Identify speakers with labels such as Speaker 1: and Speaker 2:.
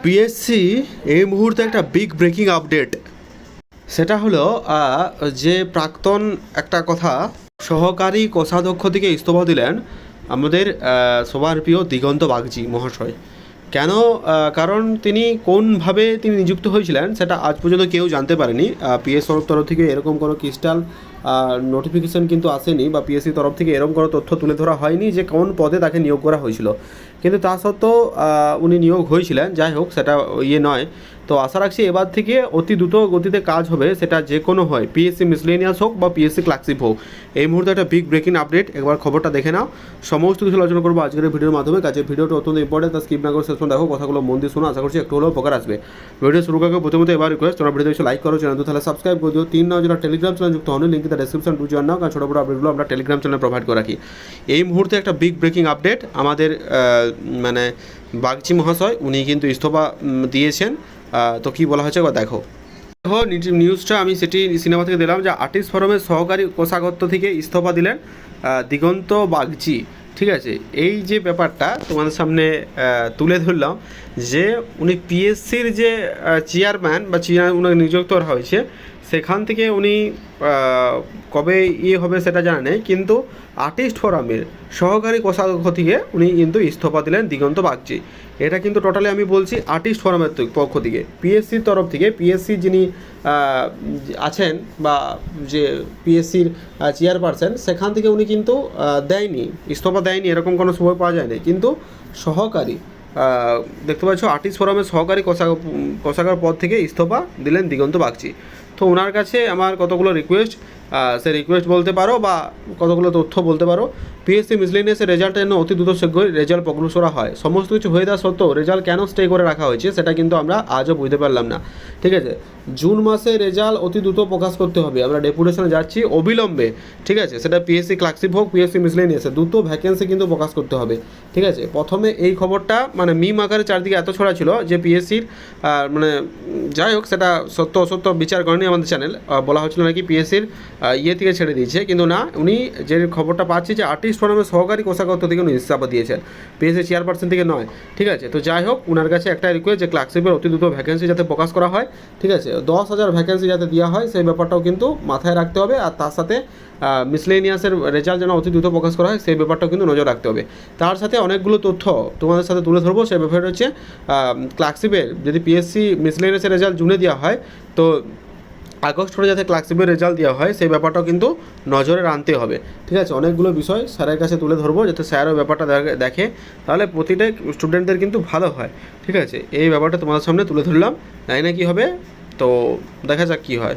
Speaker 1: PSC এই মুহূর্তে একটা বিগ ব্রেকিং আপডেট, সেটা হলো যে প্রাক্তন একটা কথা, সহকারী কোষাধ্যক্ষ থেকে ইস্তফা দিলেন আমাদের সবার প্রিয় দিগন্ত বাগচি মহাশয়। কেন? কারণ তিনি কোনভাবে তিনি নিযুক্ত হয়েছিলেন সেটা আজ পর্যন্ত কেউ জানতে পারেনি। পিএস তরফ থেকে এরকম কোনো ক্রিস্টাল নোটিফিকেশান কিন্তু আসেনি, বা পিএসসি তরফ থেকে এরকম কোনো তথ্য তুলে ধরা হয়নি যে কোন পদে তাকে নিয়োগ করা হয়েছিল। কিন্তু তা সত্ত্বেও উনি নিয়োগ হয়েছিলেন। যাই হোক, সেটা নয়। তো আশা রাখছি এবার থেকে অতি দ্রুত গতিতে কাজ হবে, সেটা যে কোনো হয়, পিএসসি মিসলেনিয়াস হোক বা পিএসসি ক্লার্কশিপ হোক। এই মুহূর্তে একটা বিগ ব্রেকিং আপডেট, একবার খবরটা দেখে নাও। সমস্ত কিছু আলোচনা করবো আজকের ভিডিওর মাধ্যমে। কাজে ভিডিওটা অত্যন্ত ইম্পর্টেন্ট, তা স্কিপ না করে শেষ পর্যন্ত দেখো, কথাগুলো মন দিয়ে শোনো। আশা করছি একটু হলেও উপকার আসবে। ভিডিও শুরু করার প্রথমত এবার রিকোয়েস্ট, তোমরা ভিডিও লাইক করো, চ্যানেল তাহলে সাবস্ক্রাইব করে দিও। 3 নাও যারা টেলিগ্রাম চ্যানেল যুক্ত হন, লিঙ্ক ডেসক্রিপশন টু জয়েন নাও, কারণ ছোটো বড় আপডেটগুলো আমরা টেলিগ্রাম চ্যানেলে প্রোভাইড করে রাখি। এই মুহূর্তে একটা বিগ ব্রেকিং আপডেট, আমাদের মানে বাগচি মহাশয় উনি কিন্তু ইস্তফা দিয়েছেন। তো কী বলা হয়েছে একবার দেখো। নিউজটা আমি সেটি সিনেমা থেকে দিলাম যে আর্টিস্ট ফোরামের সহকারী কোষাধ্যক্ষ থেকে ইস্তফা দিলেন দিগন্ত বাগচি। ঠিক আছে, এই যে ব্যাপারটা তোমাদের সামনে তুলে ধরলাম, যে উনি পিএসসির যে চেয়ারম্যান বা উনি নিযুক্ত হয়েছে, সেখান থেকে উনি কবে হবে সেটা জানা নেই, কিন্তু আর্টিস্ট ফোরামের সহকারী কোষাধ্যক্ষ থেকে উনি কিন্তু ইস্তফা দিলেন দিগন্ত বাগচি। এটা কিন্তু টোটালি আমি বলছি আর্টিস্ট ফোরামের পক্ষ থেকে, পিএসসির তরফ থেকে। পিএসসি যিনি আছেন বা যে পিএসসির চেয়ারপারসন, সেখান থেকে উনি কিন্তু দেয়নি, ইস্তফা দেয়নি, এরকম কোনো সময় পাওয়া যায়নি। কিন্তু সহকারী দেখতে পাচ্ছ আর্টিস্ট ফোরামের সহকারী কোষাগার পদ থেকে ইস্তফা দিলেন দিগন্ত বাগচি। তো ওনার কাছে আমার কতগুলো রিকোয়েস্ট, সে রিকোয়েস্ট বলতে পারো বা কতগুলো তথ্য বলতে পারো। পিএসসি মিসলেনিয়াসের রেজাল্টের জন্য অতি দ্রুত শীঘ্রই রেজাল্ট প্রকাশ করা হয়। সমস্ত কিছু হয়ে দেওয়া সত্ত্বেও রেজাল্ট কেন স্টে করে রাখা হয়েছে সেটা কিন্তু আমরা আজও বুঝতে পারলাম না। ঠিক আছে, জুন মাসে রেজাল্ট অতি দ্রুত প্রকাশ করতে হবে, আমরা ডেপুটেশনে যাচ্ছি অবিলম্বে। ঠিক আছে, সেটা পিএসসি ক্লার্কশিপ হোক, পিএসসি মিসলেনিয়াসে, দুটো ভ্যাকেন্সি কিন্তু প্রকাশ করতে হবে। ঠিক আছে, প্রথমে এই খবরটা মানে মিম আকারে চারদিকে এত ছড়া ছিল যে পিএসসির মানে যাই হোক, সেটা সত্য অসত্য বিচার করেনি আমাদের চ্যানেল। বলা হচ্ছিল নাকি পিএসসির থেকে ছেড়ে দিয়েছে, কিন্তু না, উনি যে খবরটা পাচ্ছি যে আর্টিস্ট ফোরামের সহকারী কোষাধ্যক্ষ থেকে উনি ইস্তফা দিয়েছেন, পিএসসি চেয়ারপারসন থেকে নয়। ঠিক আছে, তো যাই হোক, ওনার কাছে একটা রিকোয়েস্ট যে ক্লার্কশিপের অতি দ্রুত ভ্যাকেন্সি যাতে প্রকাশ করা হয়। ঠিক আছে, 10,000 ভ্যাকেন্সি যাতে দেওয়া হয়, সেই ব্যাপারটাও কিন্তু মাথায় রাখতে হবে। আর তার সাথে মিসলেনিয়াসের রেজাল্ট যেন অতি দ্রুত প্রকাশ করা হয়, সেই ব্যাপারটাও কিন্তু নজর রাখতে হবে। তার সাথে অনেকগুলো তথ্য তোমাদের সাথে তুলে ধরবো। সেই ব্যাপারটা হচ্ছে ক্লার্কশিপের যদি পিএসসি মিসলেনিয়াসের রেজাল্ট জুনে দেওয়া হয়, তো আগস্ট করে যাতে ক্লার্কশিপের রেজাল্ট দেওয়া হয়, সেই ব্যাপারটাও কিন্তু নজরে আনতে হবে। ঠিক আছে, অনেকগুলো বিষয় স্যারের কাছে তুলে ধরবো, যাতে স্যারও ব্যাপারটা দেখে, তাহলে প্রতিটা স্টুডেন্টদের কিন্তু ভালো হয়। ঠিক আছে, এই ব্যাপারটা তোমাদের সামনে তুলে ধরলাম, জানি না কী হবে, তো দেখা যাক কী হয়।